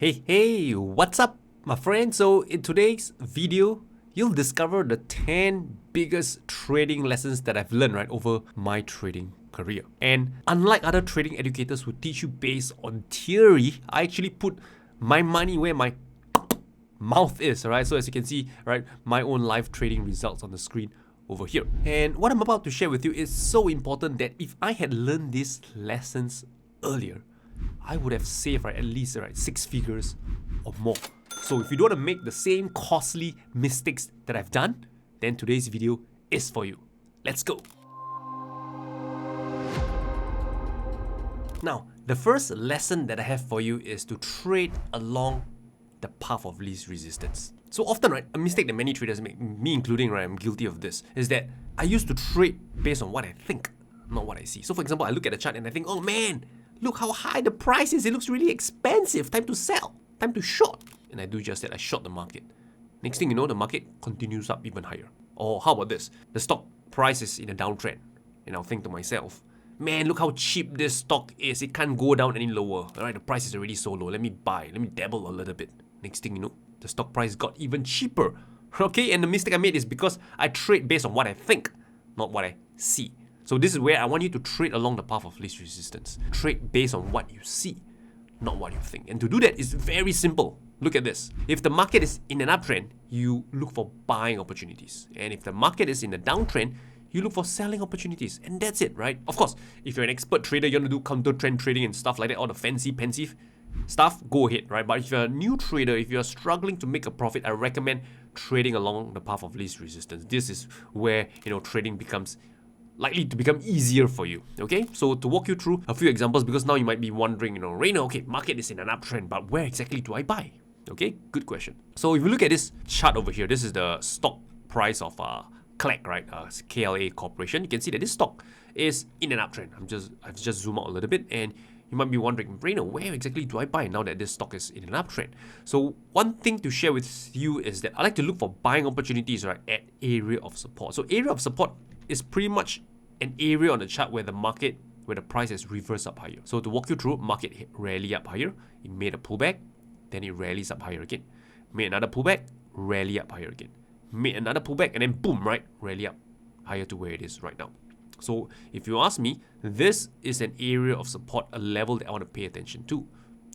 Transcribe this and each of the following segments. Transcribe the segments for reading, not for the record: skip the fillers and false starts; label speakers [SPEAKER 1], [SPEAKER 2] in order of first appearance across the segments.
[SPEAKER 1] Hey, what's up, my friend? So in today's video, you'll discover the 10 biggest trading lessons that I've learned right over my trading career. And unlike other trading educators who teach you based on theory, I actually put my money where my mouth is, right? So as you can see, right, my own live trading results on the screen over here. And what I'm about to share with you is so important that if I had learned these lessons earlier, I would have saved at least 6 figures or more. So if you don't want to make the same costly mistakes that I've done, then today's video is for you. Let's go. Now, the first lesson that I have for you is to trade along the path of least resistance. So often, right, a mistake that many traders make, me including, right, I'm guilty of this, is that I used to trade based on what I think, not what I see. So for example, I look at the chart and I think, oh man, look how high the price is. It looks really expensive. Time to sell. Time to short. And I do just that. I short the market. Next thing you know, the market continues up even higher. Or how about this? The stock price is in a downtrend. And I'll think to myself, man, look how cheap this stock is. It can't go down any lower. Alright, the price is already so low. Let me buy. Let me dabble a little bit. Next thing you know, the stock price got even cheaper. Okay, and the mistake I made is because I trade based on what I think, not what I see. So this is where I want you to trade along the path of least resistance. Trade based on what you see, not what you think. And to do that is very simple. Look at this. If the market is in an uptrend, you look for buying opportunities. And if the market is in a downtrend, you look for selling opportunities. And that's it, right? Of course, if you're an expert trader, you want to do counter trend trading and stuff like that, all the fancy, pensive stuff, go ahead, right? But if you're a new trader, if you're struggling to make a profit, I recommend trading along the path of least resistance. This is where, trading becomes likely to become easier for you, okay? So to walk you through a few examples, because now you might be wondering, Rayner, okay, market is in an uptrend, but where exactly do I buy? Okay, good question. So if you look at this chart over here, this is the stock price of KLAC, right? KLA Corporation. You can see that this stock is in an uptrend. I've just zoomed out a little bit, and you might be wondering, Rayner, where exactly do I buy now that this stock is in an uptrend? So one thing to share with you is that I like to look for buying opportunities, right, at area of support. So area of support is pretty much an area on the chart where the price has reversed up higher. So to walk you through, market hit rally up higher, it made a pullback, then it rallies up higher again. Made another pullback, rally up higher again. Made another pullback, and then boom, right, rally up higher to where it is right now. So if you ask me, this is an area of support, a level that I want to pay attention to.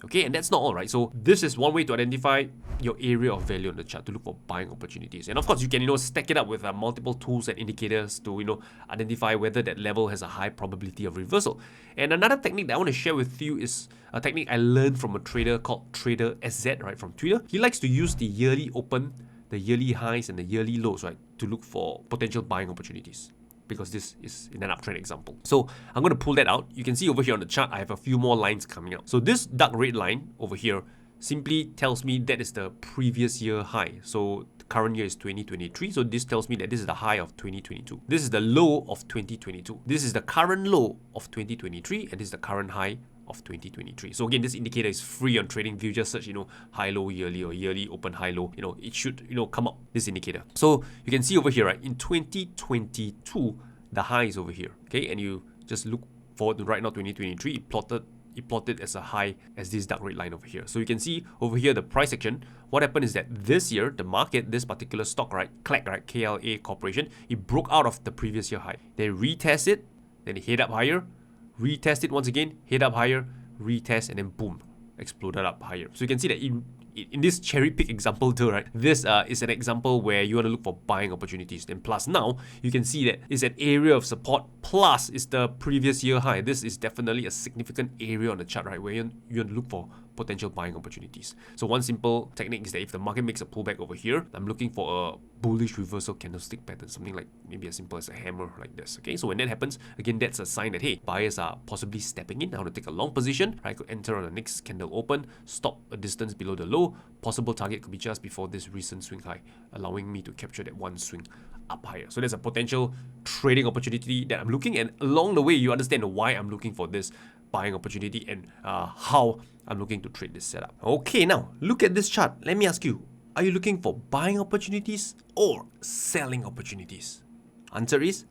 [SPEAKER 1] Okay, and that's not all, right? So this is one way to identify your area of value on the chart, to look for buying opportunities. And of course, you can, stack it up with multiple tools and indicators to, identify whether that level has a high probability of reversal. And another technique that I want to share with you is a technique I learned from a trader called Trader SZ, right, from Twitter. He likes to use the yearly open, the yearly highs, and the yearly lows, right, to look for potential buying opportunities, because this is in an uptrend example. So I'm going to pull that out. You can see over here on the chart, I have a few more lines coming out. So this dark red line over here simply tells me that is the previous year high. So the current year is 2023. So this tells me that this is the high of 2022. This is the low of 2022. This is the current low of 2023. And this is the current high of 2023. So again, this indicator is free on TradingView. Just search, high low yearly or yearly open high low. It should, come up, this indicator. So you can see over here, right, in 2022, the high is over here. Okay, and you just look forward to right now, 2023, it plotted as a high as this dark red line over here. So you can see over here the price action. What happened is that this year, the market, this particular stock, right, KLAC, right, KLA Corporation, it broke out of the previous year high. They retest it, then it hit up higher, retest it once again, hit up higher, retest, and then boom, exploded up higher. So you can see that in this cherry pick example too, right, this is an example where you want to look for buying opportunities. And plus now, you can see that it's an area of support, plus it's the previous year high. This is definitely a significant area on the chart, right, where you want to look for potential buying opportunities. So one simple technique is that if the market makes a pullback over here, I'm looking for a bullish reversal candlestick pattern, something like maybe as simple as a hammer like this. Okay, so when that happens, again, that's a sign that, hey, buyers are possibly stepping in. I want to take a long position, right? I could enter on the next candle open, stop a distance below the low. Possible target could be just before this recent swing high, allowing me to capture that one swing up higher. So there's a potential trading opportunity that I'm looking, and along the way, you understand why I'm looking for this buying opportunity and how I'm looking to trade this setup. Okay, now look at this chart. Let me ask you, are you looking for buying opportunities or selling opportunities? Answer is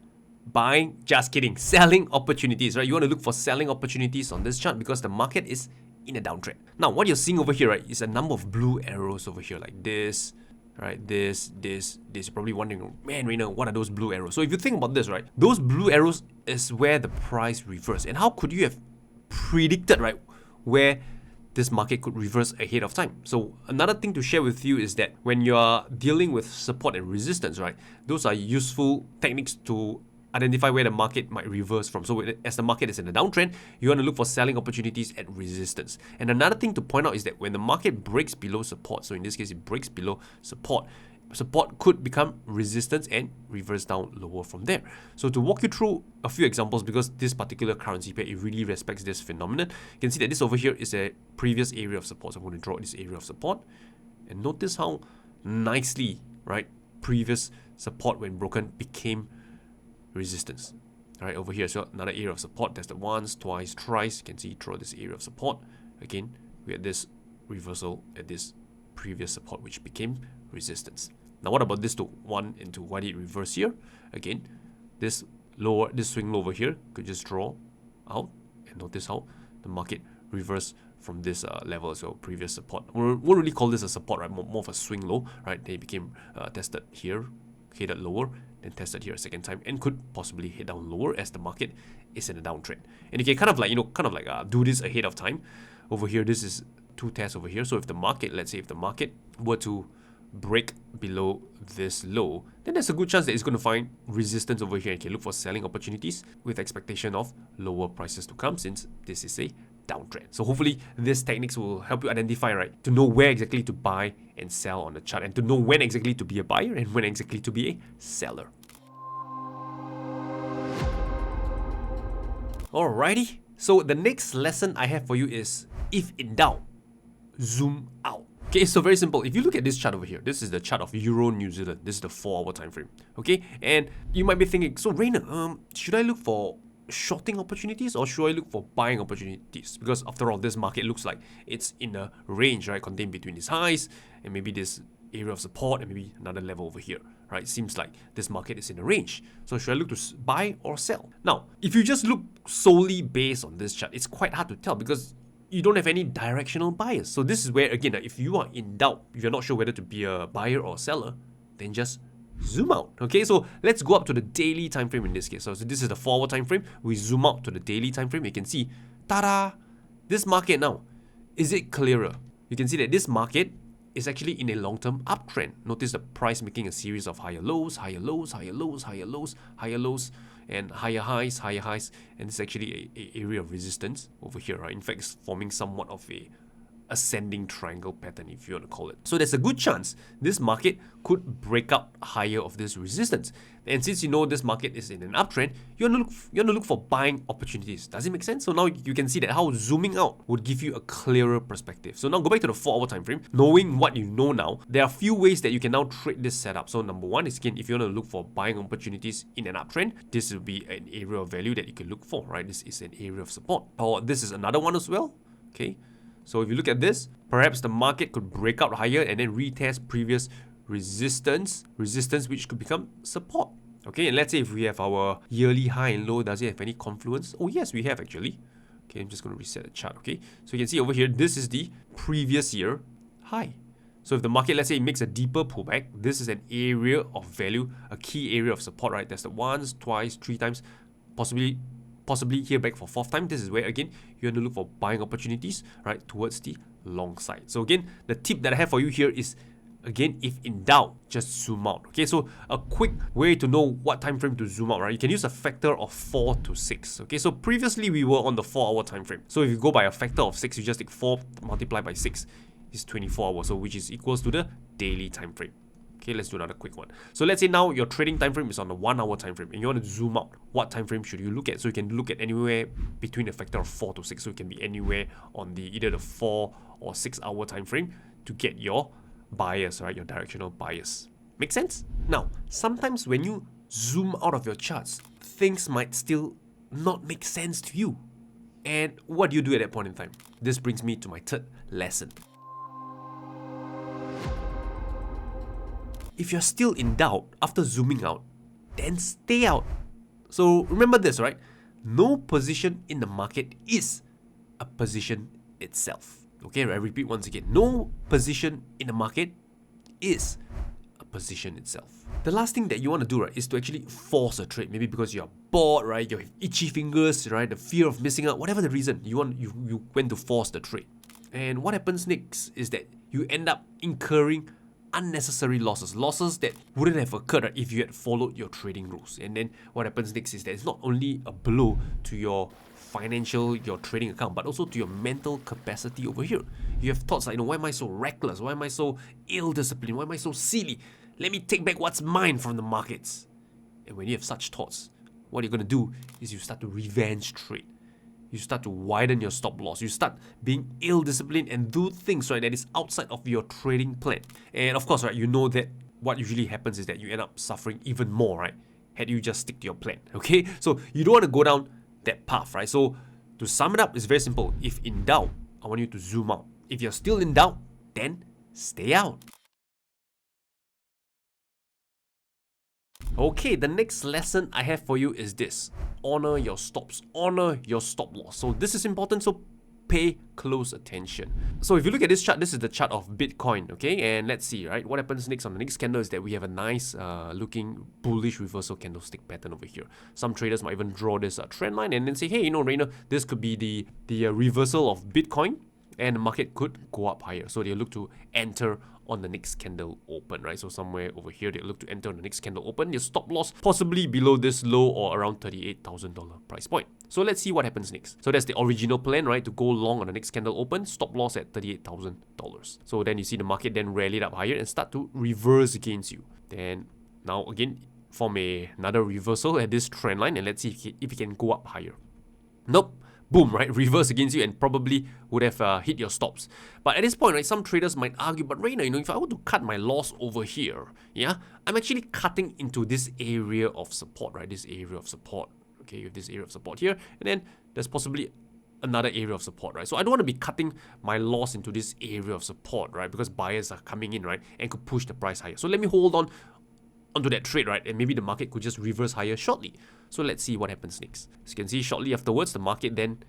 [SPEAKER 1] buying, just kidding, selling opportunities, right? You want to look for selling opportunities on this chart because the market is in a downtrend. Now, what you're seeing over here, right, is a number of blue arrows over here, like this, right? This. You're probably wondering, man, Rayner, what are those blue arrows? So if you think about this, right, those blue arrows is where the price reversed. And how could you have predicted, right, where this market could reverse ahead of time? So another thing to share with you is that when you are dealing with support and resistance, right, those are useful techniques to identify where the market might reverse from. So as the market is in a downtrend, you want to look for selling opportunities at resistance. And another thing to point out is that when the market breaks below support, so in this case it breaks below support, support could become resistance and reverse down lower from there. So to walk you through a few examples, because this particular currency pair, it really respects this phenomenon, you can see that this over here is a previous area of support. So I'm going to draw this area of support, and notice how nicely, right, previous support when broken became resistance. All right, over here, so another area of support, tested once, twice, thrice. You can see through this area of support. Again, we had this reversal at this previous support, which became resistance. Now, what about this to 1 and 2? Why did it reverse here? Again, this swing low over here could just draw out, and notice how the market reversed from this level, so previous support. We won't really call this a support, right? More of a swing low, right? They became tested here, headed lower, then tested here a second time, and could possibly head down lower as the market is in a downtrend. And you can kind of like do this ahead of time. Over here, this is 2 tests over here. So if the market, let's say if the market were to break below this low, then there's a good chance that it's going to find resistance over here. You can look for selling opportunities with expectation of lower prices to come, since this is a downtrend. So hopefully these techniques will help you identify, right, to know where exactly to buy and sell on the chart, and to know when exactly to be a buyer and when exactly to be a seller. Alrighty, so the next lesson I have for you is, if in doubt, zoom out. Okay, so very simple. If you look at this chart over here, this is the chart of Euro New Zealand. This is the 4-hour time frame. Okay, and you might be thinking, so Rayner, should I look for shorting opportunities or should I look for buying opportunities? Because after all, this market looks like it's in a range, right, contained between these highs and maybe this area of support and maybe another level over here, right? Seems like this market is in a range. So should I look to buy or sell? Now, if you just look solely based on this chart, it's quite hard to tell because you don't have any directional bias. So this is where, again, if you are in doubt, if you're not sure whether to be a buyer or seller, then just zoom out. Okay, so let's go up to the daily time frame in this case. So this is the 4-hour time frame. We zoom out to the daily time frame. You can see, ta-da! This market now, is it clearer? You can see that this market is actually in a long-term uptrend. Notice the price making a series of higher lows, higher lows, higher lows, higher lows, higher lows, and higher highs, and it's actually a area of resistance over here, right? In fact, it's forming somewhat of a ascending triangle pattern, if you want to call it. So there's a good chance this market could break out higher of this resistance. And since you know this market is in an uptrend, you want to look for buying opportunities. Does it make sense? So now you can see that how zooming out would give you a clearer perspective. So now go back to the 4-hour time frame. Knowing what you know now, there are a few ways that you can now trade this setup. So number one is, again, if you want to look for buying opportunities in an uptrend, this will be an area of value that you can look for, right? This is an area of support. Or this is another one as well. Okay. So if you look at this, perhaps the market could break out higher and then retest previous resistance which could become support. Okay, and let's say if we have our yearly high and low, does it have any confluence? Oh yes, we have actually. Okay, I'm just going to reset the chart. Okay, so you can see over here, this is the previous year high. So if the market, let's say, makes a deeper pullback, this is an area of value, a key area of support, right? That's the once, twice, 3 times, possibly here back for 4th time. This is where, again, you want to look for buying opportunities, right, towards the long side. So again, the tip that I have for you here is, again, if in doubt, just zoom out. Okay, so a quick way to know what time frame to zoom out, right? You can use a factor of 4 to 6. Okay, so previously we were on the 4-hour time frame. So if you go by a factor of 6, you just take 4 multiplied by 6 is 24 hours, so which is equals to the daily time frame. Okay, let's do another quick one. So let's say now your trading time frame is on the 1-hour time frame and you want to zoom out. What time frame should you look at? So you can look at anywhere between a factor of 4 to 6. So it can be anywhere on the either the 4 or 6-hour time frame to get your bias, right? Your directional bias. Make sense? Now, sometimes when you zoom out of your charts, things might still not make sense to you. And what do you do at that point in time? This brings me to my 3rd lesson. If you're still in doubt after zooming out, then stay out. So remember this, right? No position in the market is a position itself. Okay, I repeat once again, no position in the market is a position itself. The last thing that you want to do, right, is to actually force a trade. Maybe because you're bored, right, you have itchy fingers, right, the fear of missing out, whatever the reason, you went to force the trade. And what happens next is that you end up incurring unnecessary losses that wouldn't have occurred, right, if you had followed your trading rules. And then what happens next is that it's not only a blow to your financial, your trading account, but also to your mental capacity over here. You have thoughts like, why am I so reckless? Why am I so ill-disciplined? Why am I so silly? Let me take back what's mine from the markets. And when you have such thoughts, what you're going to do is you start to revenge trade. You start to widen your stop loss. You start being ill-disciplined and do things, right, that is outside of your trading plan. And of course, right, you know that what usually happens is that you end up suffering even more, right, had you just stick to your plan, okay? So you don't want to go down that path, right? So to sum it up, it's very simple. If in doubt, I want you to zoom out. If you're still in doubt, then stay out. Okay, the next lesson I have for you is this. Honor your stops. Honor your stop loss. So this is important, so pay close attention. So if you look at this chart, this is the chart of Bitcoin, okay? And let's see, right? What happens next on the next candle is that we have a nice looking bullish reversal candlestick pattern over here. Some traders might even draw this trend line and then say, hey, Rayner, this could be the reversal of Bitcoin and the market could go up higher. So they look to enter on the next candle open, right? So somewhere over here, they look to enter on the next candle open. Your stop loss possibly below this low or around $38,000 price point. So let's see what happens next. So that's the original plan, right? To go long on the next candle open, stop loss at $38,000. So then you see the market then rallied up higher and start to reverse against you. Then now again, form another reversal at this trend line and let's see if it can go up higher. Nope. Boom, right? Reverse against you and probably would have hit your stops. But at this point, right, some traders might argue, but Rayner, if I were to cut my loss over here, yeah, I'm actually cutting into this area of support, right? This area of support, okay, you have this area of support here, and then there's possibly another area of support, right? So I don't want to be cutting my loss into this area of support, right? Because buyers are coming in, right, and could push the price higher. So let me hold on onto that trade, right? And maybe the market could just reverse higher shortly. So let's see what happens next. As you can see, shortly afterwards, the market then,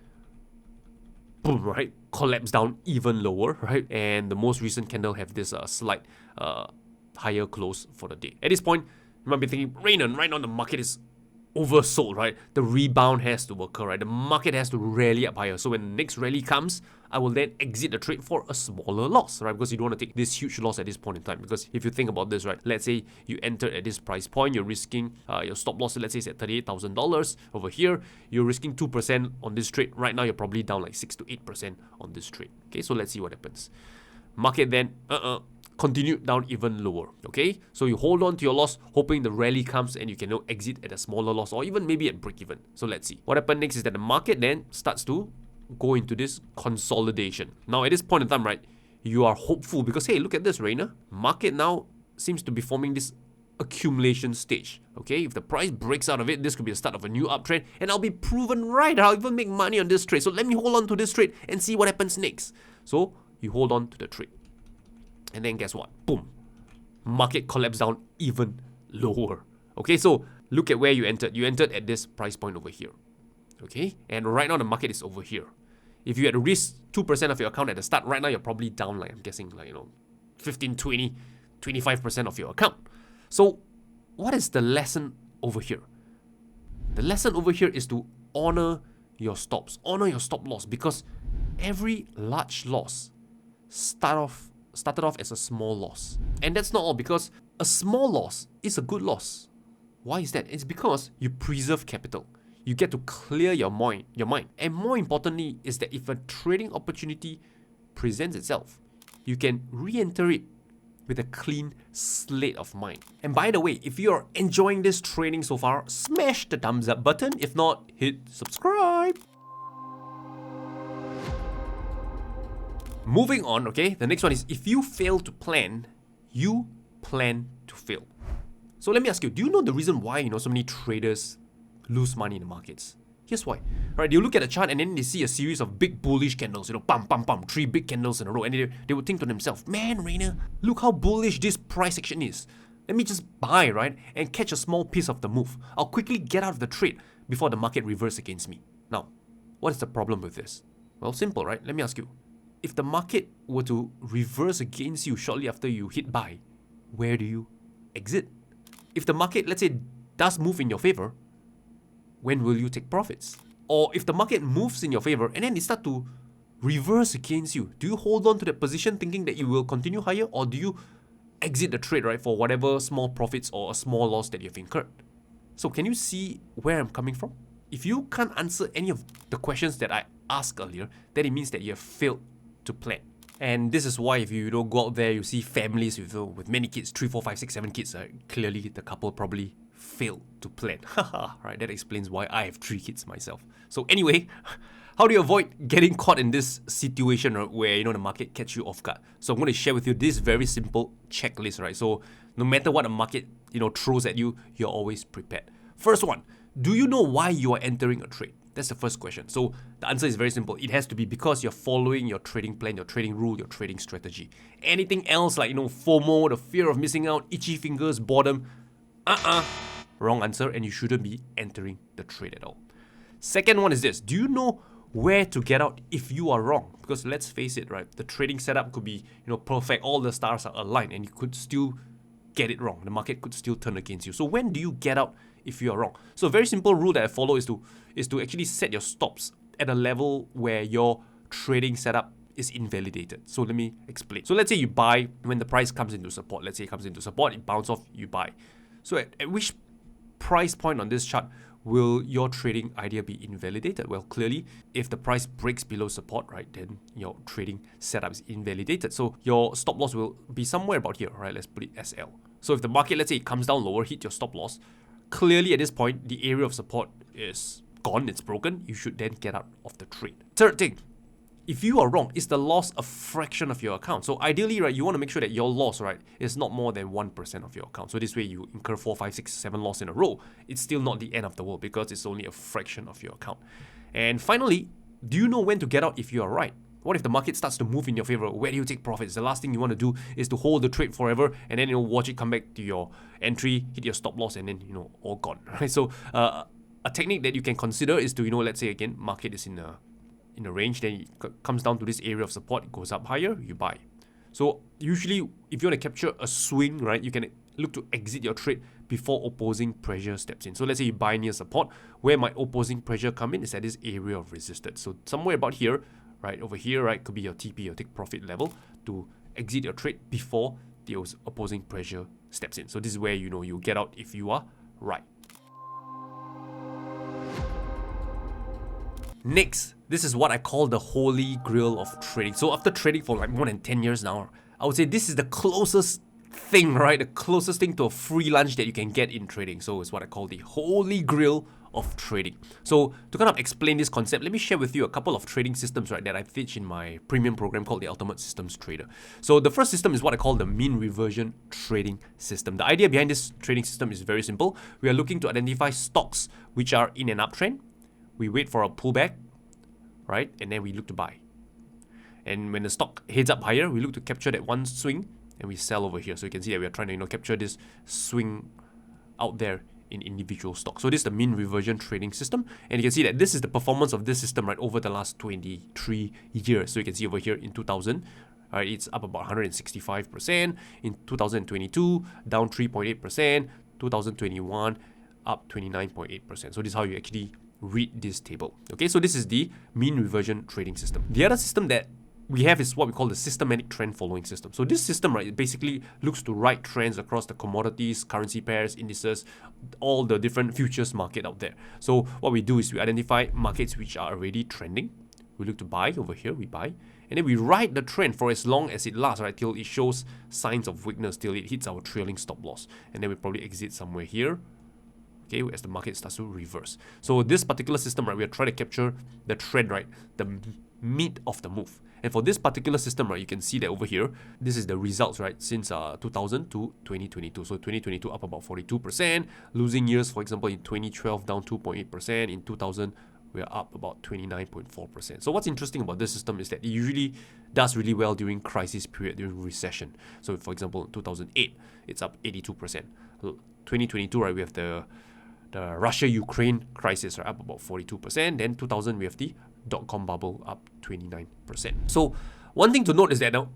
[SPEAKER 1] boom, right, collapse down even lower, right? And the most recent candle have this slight higher close for the day. At this point, you might be thinking, Rayner, right now the market is oversold, right? The rebound has to occur, right? The market has to rally up higher. So when the next rally comes, I will then exit the trade for a smaller loss, right? Because you don't want to take this huge loss at this point in time. Because if you think about this, right, let's say you entered at this price point, you're risking your stop loss, let's say it's at $38,000 over here, you're risking 2% on this trade. Right now, you're probably down like 6 to 8% on this trade. Okay, so let's see what happens. Market then, continue down even lower, okay? So you hold on to your loss, hoping the rally comes and you can exit at a smaller loss or even maybe at break even. So let's see. What happens next is that the market then starts to go into this consolidation. Now at this point in time, right, you are hopeful because, hey, look at this, Rayner. Market now seems to be forming this accumulation stage, okay? If the price breaks out of it, this could be the start of a new uptrend and I'll be proven right. I'll even make money on this trade. So let me hold on to this trade and see what happens next. So you hold on to the trade. And then guess what? Boom. Market collapsed down even lower. Okay, so look at where you entered. You entered at this price point over here. Okay, and right now the market is over here. If you had risked 2% of your account at the start, right now you're probably down, like I'm guessing, like 15, 20, 25% of your account. So what is the lesson over here? The lesson over here is to honor your stops, honor your stop loss, because every large loss started off as a small loss. And that's not all, because a small loss is a good loss. Why is that? It's because you preserve capital. You get to clear your mind. And more importantly is that if a trading opportunity presents itself, you can re-enter it with a clean slate of mind. And by the way, if you're enjoying this training so far, smash the thumbs up button. If not, hit subscribe. Moving on, okay, the next one is, if you fail to plan, you plan to fail. So let me ask you, do you know the reason why, so many traders lose money in the markets? Here's why. Right, you look at the chart and then they see a series of big bullish candles, bam, bam, bam, 3 big candles in a row, and they would think to themselves, man, Rayner, look how bullish this price action is. Let me just buy, right, and catch a small piece of the move. I'll quickly get out of the trade before the market reverses against me. Now, what is the problem with this? Well, simple, right? Let me ask you. if the market were to reverse against you shortly after you hit buy, where do you exit? If the market, let's say, does move in your favor, when will you take profits? Or if the market moves in your favor and then it starts to reverse against you, do you hold on to that position thinking that you will continue higher, or do you exit the trade, right, for whatever small profits or a small loss that you've incurred? So can you see where I'm coming from? If you can't answer any of the questions that I asked earlier, then it means that you have failed to plan. And this is why if you don't go out there, you see families with many kids, 3, 4, 5, 6, 7 kids, clearly the couple probably failed to plan. Right, that explains why I have 3 kids myself. So anyway, how do you avoid getting caught in this situation, right, where the market catch you off guard? So I'm going to share with you this very simple checklist, right? So no matter what the market throws at you, you're always prepared. First one, do you know why you are entering a trade? That's the first question. So the answer is very simple. It has to be because you're following your trading plan, your trading rule, your trading strategy. Anything else like FOMO, the fear of missing out, itchy fingers, boredom, wrong answer, and you shouldn't be entering the trade at all. Second one is this. Do you know where to get out if you are wrong? Because let's face it, right? The trading setup could be perfect. All the stars are aligned and you could still get it wrong. The market could still turn against you. So when do you get out if you are wrong? So a very simple rule that I follow is to actually set your stops at a level where your trading setup is invalidated. So let me explain. So let's say you buy when the price comes into support. Let's say it comes into support, it bounces off, you buy. So at which price point on this chart will your trading idea be invalidated? Well, clearly, if the price breaks below support, right, then your trading setup is invalidated. So your stop loss will be somewhere about here, right? Let's put it SL. So if the market, let's say it comes down lower, hit your stop loss, clearly at this point, the area of support is gone, it's broken. You should then get out of the trade. Third thing, if you are wrong, is the loss a fraction of your account? So ideally, right, you want to make sure that your loss, right, is not more than 1% of your account. So this way you incur 4, 5, 6, 7 loss in a row. It's still not the end of the world because it's only a fraction of your account. And finally, do you know when to get out if you are right? What if the market starts to move in your favor? Where do you take profits? The last thing you want to do is to hold the trade forever and then watch it come back to your entry, hit your stop loss, and then all gone. Right? So a technique that you can consider is to let's say again, market is in a range, then it comes down to this area of support, it goes up higher, you buy. So usually, if you want to capture a swing, right, you can look to exit your trade before opposing pressure steps in. So let's say you buy near support, where might opposing pressure come in is at this area of resistance. So somewhere about here, right, over here, right, could be your TP, your take profit level, to exit your trade before the opposing pressure steps in. So this is where you get out if you are right. Next, this is what I call the holy grail of trading. So after trading for like more than 10 years now, I would say this is the closest thing, right? The closest thing to a free lunch that you can get in trading. So it's what I call the holy grail of trading. So to kind of explain this concept, let me share with you a couple of trading systems, right, that I teach in my premium program called the Ultimate Systems Trader. So the first system is what I call the mean reversion trading system. The idea behind this trading system is very simple. We are looking to identify stocks which are in an uptrend. We wait for a pullback, right? And then we look to buy. And when the stock heads up higher, we look to capture that one swing and we sell over here. So you can see that we are trying to capture this swing out there in individual stocks. So this is the mean reversion trading system. And you can see that this is the performance of this system, right, over the last 23 years. So you can see over here in 2000, right, it's up about 165%. In 2022, down 3.8%. 2021, up 29.8%. So this is how you actually read this table. Okay, so this is the mean reversion trading system. The other system that we have is what we call the systematic trend following system. So this system, right, it basically looks to write trends across the commodities, currency pairs, indices, all the different futures market out there. So what we do is we identify markets which are already trending. We look to buy over here, we buy, and then we ride the trend for as long as it lasts, right, till it shows signs of weakness, till it hits our trailing stop loss, and then we probably exit somewhere here. Okay, as the market starts to reverse. So this particular system, right, we are trying to capture the trend, right, the meat of the move. And for this particular system, right, you can see that over here, this is the results, right, since 2000 to 2022. So 2022 up about 42%, losing years, for example, in 2012 down 2.8%, in 2000 we are up about 29.4%. So what's interesting about this system is that it usually does really well during crisis period, during recession. So for example, in 2008, it's up 82%. 2022, right, we have the Russia-Ukraine crisis, right, up about 42%. Then 2000, we have the dot-com bubble, up 29%. So one thing to note is that now,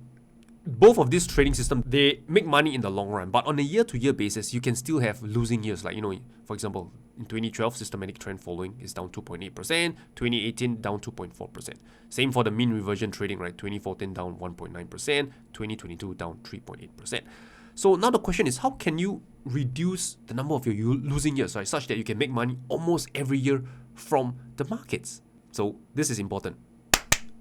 [SPEAKER 1] both of these trading systems, they make money in the long run, but on a year-to-year basis, you can still have losing years. Like, for example, in 2012, systematic trend following is down 2.8%, 2018 down 2.4%. Same for the mean reversion trading, right? 2014 down 1.9%, 2022 down 3.8%. So now the question is, how can you reduce the number of your losing years, right, such that you can make money almost every year from the markets? So this is important.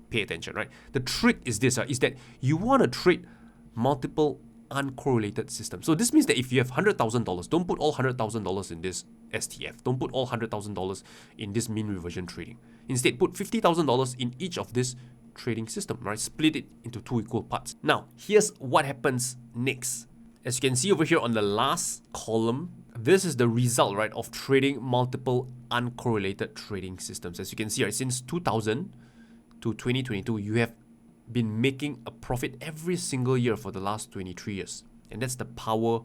[SPEAKER 1] Pay attention, right? The trick is this, is that you want to trade multiple uncorrelated systems. So this means that if you have $100,000, don't put all $100,000 in this STF. Don't put all $100,000 in this mean reversion trading. Instead, put $50,000 in each of this trading system, right? Split it into 2 equal parts. Now, here's what happens next. As you can see over here on the last column, this is the result, right, of trading multiple uncorrelated trading systems. As you can see, right, since 2000 to 2022, you have been making a profit every single year for the last 23 years. And that's the power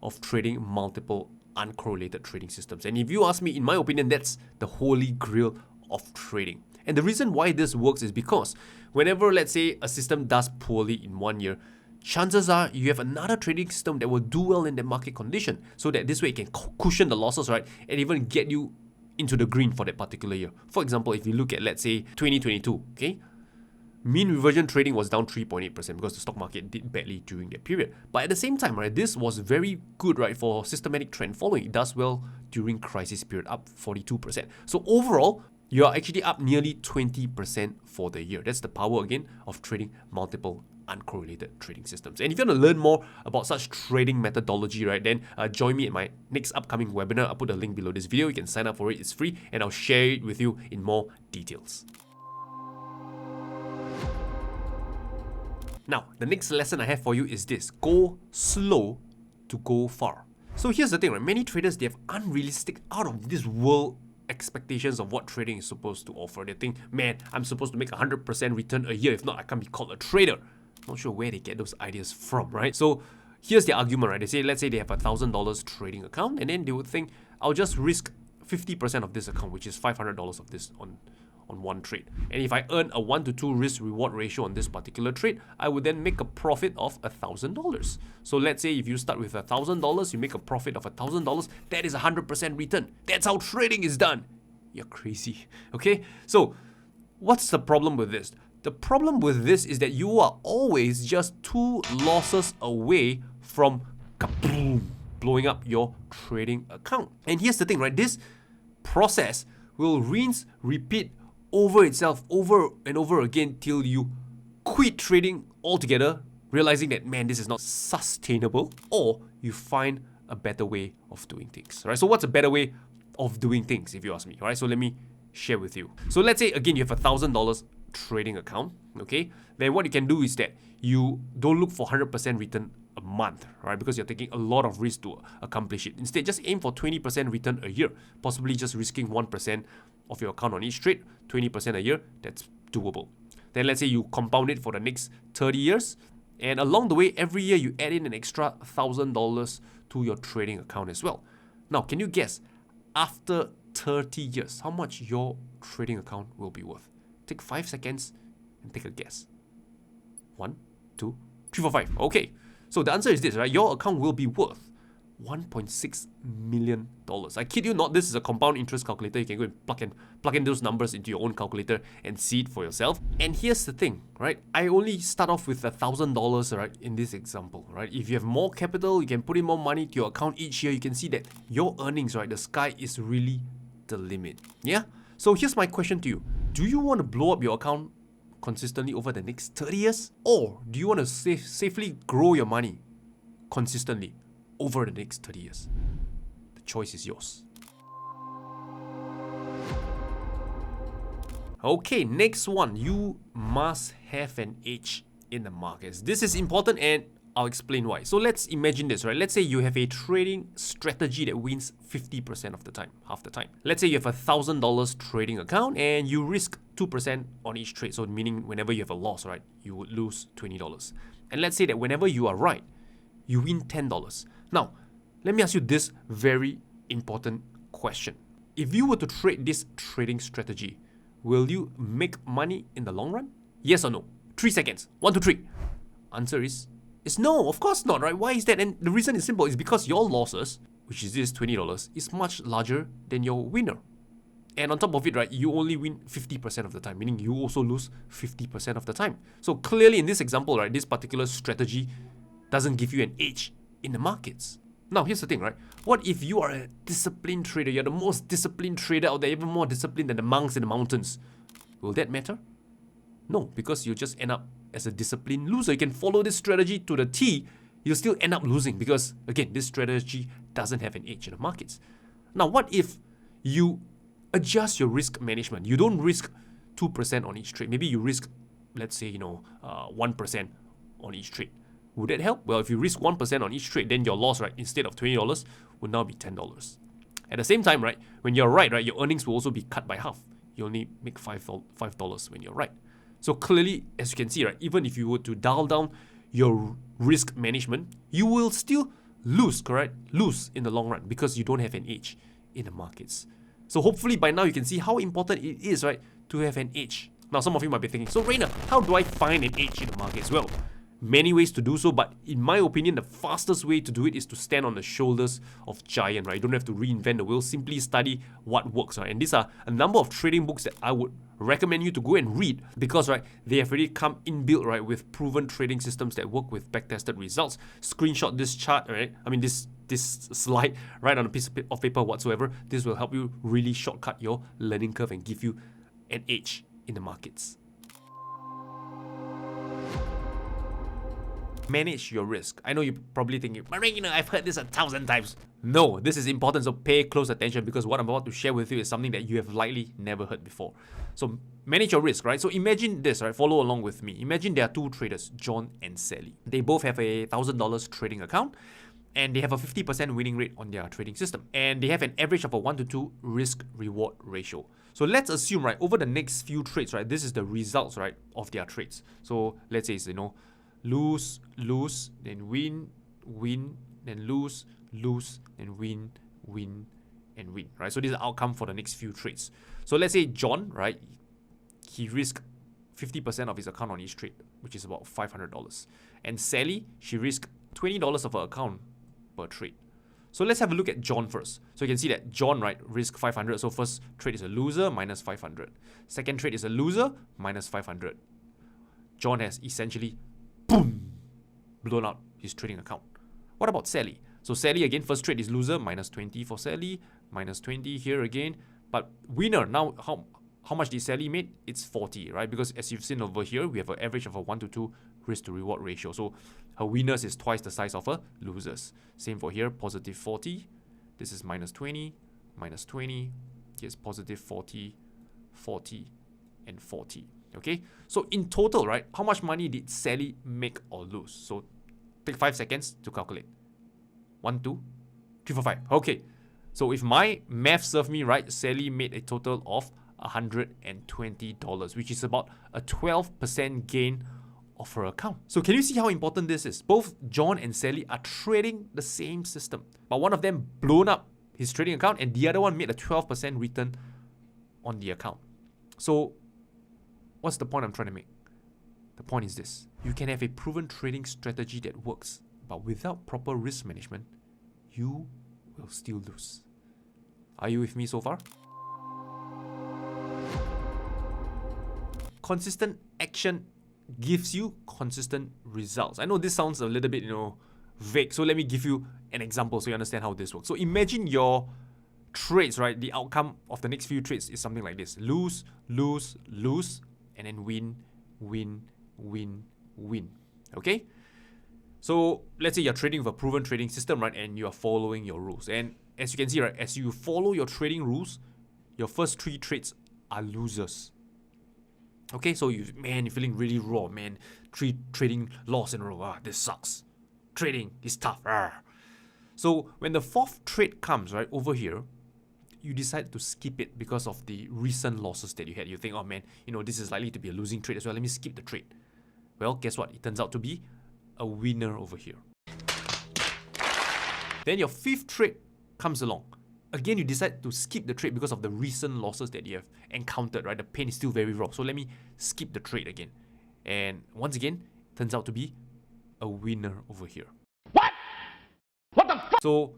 [SPEAKER 1] of trading multiple uncorrelated trading systems. And if you ask me, in my opinion, that's the holy grail of trading. And the reason why this works is because whenever, let's say, a system does poorly in 1 year, chances are you have another trading system that will do well in the market condition, so that this way it can cushion the losses, right, and even get you into the green for that particular year. For example, if you look at, let's say, 2022, okay, mean reversion trading was down 3.8% because the stock market did badly during that period. But at the same time, right, this was very good, right, for systematic trend following. It does well during crisis period, up 42%. So overall, you are actually up nearly 20% for the year. That's the power, again, of trading multiple uncorrelated trading systems. And if you want to learn more about such trading methodology, right, then join me at my next upcoming webinar. I'll put a link below this video. You can sign up for it. It's free, and I'll share it with you in more details. Now, the next lesson I have for you is this: go slow to go far. So here's the thing, right? Many traders, they have unrealistic, out of this world expectations of what trading is supposed to offer. They think, man, I'm supposed to make 100% return a year. If not, I can't be called a trader. Not sure where they get those ideas from, right? So here's the argument, right? They say, let's say they have a $1,000 trading account, and then they would think, I'll just risk 50% of this account, which is $500 of this on one trade. And if I earn a 1-to-2 risk reward ratio on this particular trade, I would then make a profit of $1,000. So let's say if you start with $1,000, you make a profit of $1,000, that is 100% return. That's how trading is done. You're crazy, okay? So what's the problem with this? The problem with this is that you are always just 2 losses away from kaboom, blowing up your trading account. And here's the thing, right? This process will rinse, repeat over itself over and over again till you quit trading altogether, realizing that, man, this is not sustainable, or you find a better way of doing things, right? So what's a better way of doing things, if you ask me, right? So let me share with you. So let's say, again, you have $1,000 trading account, okay? Then what you can do is that you don't look for 100% return a month, right? Because you're taking a lot of risk to accomplish it. Instead, just aim for 20% return a year, possibly just risking 1% of your account on each trade, 20% a year. That's doable. Then let's say you compound it for the next 30 years, and along the way, every year you add in an extra $1,000 to your trading account as well. Now, can you guess, after 30 years, how much your trading account will be worth? Take 5 seconds and take a guess. 1, 2, 3, 4, 5. Okay. So the answer is this, right? Your account will be worth $1.6 million. I kid you not, this is a compound interest calculator. You can go and plug in those numbers into your own calculator and see it for yourself. And here's the thing, right? I only start off with $1,000, right, in this example, right? If you have more capital, you can put in more money to your account each year. You can see that your earnings, right, the sky is really the limit. Yeah? So here's my question to you. Do you want to blow up your account consistently over the next 30 years? Or do you want to safely grow your money consistently over the next 30 years? The choice is yours. Okay, next one. You must have an edge in the markets. This is important, and I'll explain why. So let's imagine this, right? Let's say you have a trading strategy that wins 50% of the time, half the time. Let's say you have a $1,000 trading account and you risk 2% on each trade. So meaning whenever you have a loss, right, you would lose $20. And let's say that whenever you are right, you win $10. Now, let me ask you this very important question. If you were to trade this trading strategy, will you make money in the long run? Yes or no? 3 seconds. 1, 2, 3. Answer is no, of course not, right? Why is that? And the reason is simple. It's because your losses, which is this $20, is much larger than your winner. And on top of it, right, you only win 50% of the time, meaning you also lose 50% of the time. So clearly in this example, right, this particular strategy doesn't give you an edge in the markets. Now, here's the thing, right? What if you are a disciplined trader? You're the most disciplined trader out there, even more disciplined than the monks in the mountains. Will that matter? No, because you just end up as a disciplined loser. You can follow this strategy to the T, you'll still end up losing because, again, this strategy doesn't have an edge in the markets. Now, what if you adjust your risk management? You don't risk 2% on each trade. Maybe you risk, let's say, 1% on each trade. Would that help? Well, if you risk 1% on each trade, then your loss, right, instead of $20, would now be $10. At the same time, right, when you're right, your earnings will also be cut by half. You only make $5 when you're right. So clearly, as you can see, right, even if you were to dial down your risk management, you will still lose, correct? Lose in the long run because you don't have an edge in the markets. So hopefully by now you can see how important it is, right, to have an edge. Now some of you might be thinking, so Rayner, how do I find an edge in the markets? Well, many ways to do so, but in my opinion, the fastest way to do it is to stand on the shoulders of giants, right? You don't have to reinvent the wheel, simply study what works, right? And these are a number of trading books that I would recommend you to go and read because, right, they have already come inbuilt, right, with proven trading systems that work with backtested results. Screenshot this chart, right? I mean, this slide right on a piece of paper whatsoever. This will help you really shortcut your learning curve and give you an edge in the markets. Manage your risk. I know you're probably thinking, but Rayner, I've heard this 1,000 times. No, this is important, so pay close attention because what I'm about to share with you is something that you have likely never heard before. So manage your risk, right? So imagine this, right? Follow along with me. Imagine there are two traders, John and Sally. They both have a $1,000 trading account and they have a 50% winning rate on their trading system. And they have an average of a 1-to-2 risk-reward ratio. So let's assume, right, over the next few trades, right, this is the results, right, of their trades. So let's say it's, lose, lose, then win, win, then lose, lose, then win, win, and win, right? So this is the outcome for the next few trades. So let's say John, right, he risked 50% of his account on each trade, which is about $500. And Sally, she risked $20 of her account per trade. So let's have a look at John first. So you can see that John, right, risked 500. So first trade is a loser, minus 500. Second trade is a loser, minus 500. John has essentially boom, blown out his trading account. What about Sally? So Sally, again, first trade is loser, minus 20 for Sally, minus 20 here again. But winner, now how much did Sally make? It's 40, right? Because as you've seen over here, we have an average of a 1-to-2 risk to reward ratio. So her winners is twice the size of her losers. Same for here, positive 40. This is minus 20, minus 20. Here's positive 40, 40, and 40. Okay, so in total, right, how much money did Sally make or lose? So take 5 seconds to calculate. 1, 2, 3, 4, 5. Okay, so if my math served me right, Sally made a total of $120, which is about a 12% gain of her account. So can you see how important this is? Both John and Sally are trading the same system, but one of them blown up his trading account and the other one made a 12% return on the account. So what's the point I'm trying to make? The point is this. You can have a proven trading strategy that works, but without proper risk management, you will still lose. Are you with me so far? Consistent action gives you consistent results. I know this sounds a little bit, vague, so let me give you an example so you understand how this works. So imagine your trades, right? The outcome of the next few trades is something like this. Lose, lose, lose, and then win, win, win, win. Okay? So let's say you're trading with a proven trading system, right? And you are following your rules. And as you can see, right, as you follow your trading rules, your first 3 trades are losers. Okay, so you're feeling really raw, man. 3 trading loss in a row. This sucks. Trading is tough. So when the 4th trade comes, right, over here, you decide to skip it because of the recent losses that you had. You think, oh man, this is likely to be a losing trade as well. Let me skip the trade. Well, guess what? It turns out to be a winner over here. Then your 5th trade comes along. Again, you decide to skip the trade because of the recent losses that you have encountered, right? The pain is still very raw. So let me skip the trade again. And once again, turns out to be a winner over here.
[SPEAKER 2] What? What the fuck?
[SPEAKER 1] So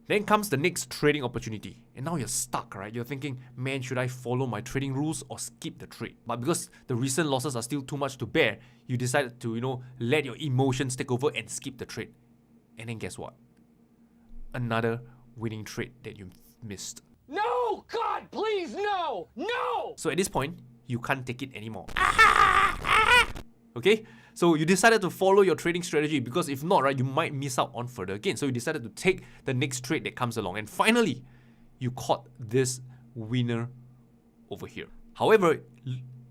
[SPEAKER 1] then comes the next trading opportunity. And now you're stuck, right? You're thinking, man, should I follow my trading rules or skip the trade? But because the recent losses are still too much to bear, you decided to, let your emotions take over and skip the trade. And then guess what? Another winning trade that you missed.
[SPEAKER 2] No! God, please, no! No!
[SPEAKER 1] So at this point, you can't take it anymore. Okay? So you decided to follow your trading strategy because if not, right, you might miss out on further gain. So you decided to take the next trade that comes along. And finally, you caught this winner over here. However,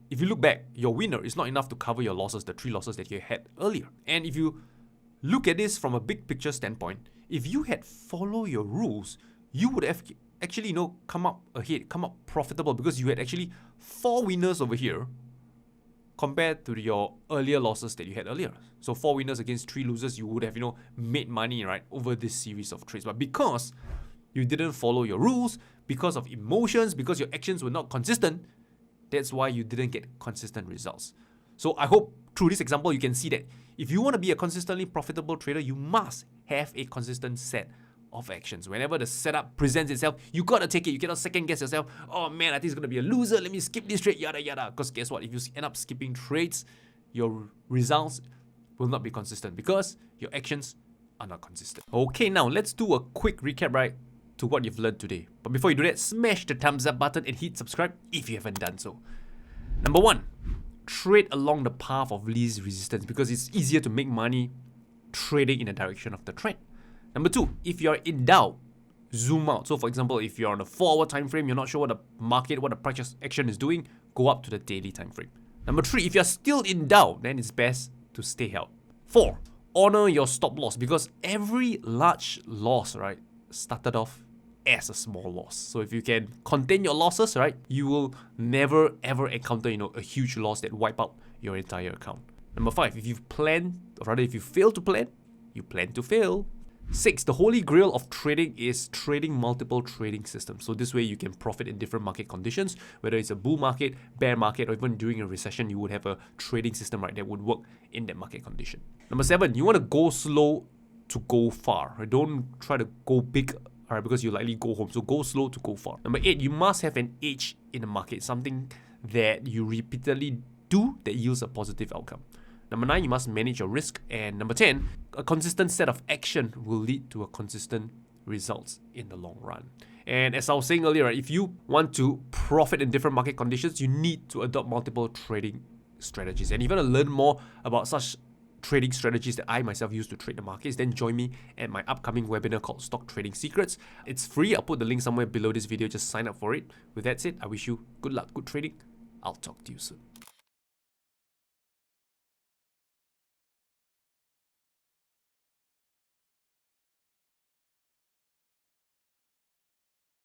[SPEAKER 1] if you look back, your winner is not enough to cover your losses, the 3 losses that you had earlier. And if you look at this from a big picture standpoint, if you had followed your rules, you would have actually, come up ahead, come up profitable because you had actually 4 winners over here compared to your earlier losses that you had earlier. So 4 winners against 3 losers, you would have, made money, right, over this series of trades. But because you didn't follow your rules, because of emotions, because your actions were not consistent, that's why you didn't get consistent results. So I hope through this example, you can see that if you want to be a consistently profitable trader, you must have a consistent set of actions. Whenever the setup presents itself, you gotta take it. You cannot second guess yourself. Oh man, I think it's gonna be a loser. Let me skip this trade, yada yada. Because guess what? If you end up skipping trades, your results will not be consistent because your actions are not consistent. Okay, now let's do a quick recap, right, to what you've learned today. But before you do that, smash the thumbs up button and hit subscribe if you haven't done so. Number 1, trade along the path of least resistance because it's easier to make money trading in the direction of the trend. Number 2, if you're in doubt, zoom out. So for example, if you're on a 4-hour time frame, you're not sure what the market, what the price action is doing, go up to the daily time frame. Number 3, if you're still in doubt, then it's best to stay out. 4, honor your stop loss because every large loss, right, started off as a small loss. So if you can contain your losses, right, you will never ever encounter, a huge loss that wipe out your entire account. Number 5, if you've planned, or rather if you fail to plan, you plan to fail. 6, the holy grail of trading is trading multiple trading systems. So this way you can profit in different market conditions, whether it's a bull market, bear market, or even during a recession, you would have a trading system, right, that would work in that market condition. Number 7, you want to go slow to go far. Right? Don't try to go big, right, because you likely go home. So go slow to go far. Number 8, you must have an edge in the market, something that you repeatedly do that yields a positive outcome. Number 9, you must manage your risk. And number 10, a consistent set of action will lead to a consistent results in the long run. And as I was saying earlier, if you want to profit in different market conditions, you need to adopt multiple trading strategies. And if you want to learn more about such trading strategies that I myself use to trade the markets, then join me at my upcoming webinar called Stock Trading Secrets. It's free. I'll put the link somewhere below this video. Just sign up for it. With that said, I wish you good luck, good trading. I'll talk to you soon.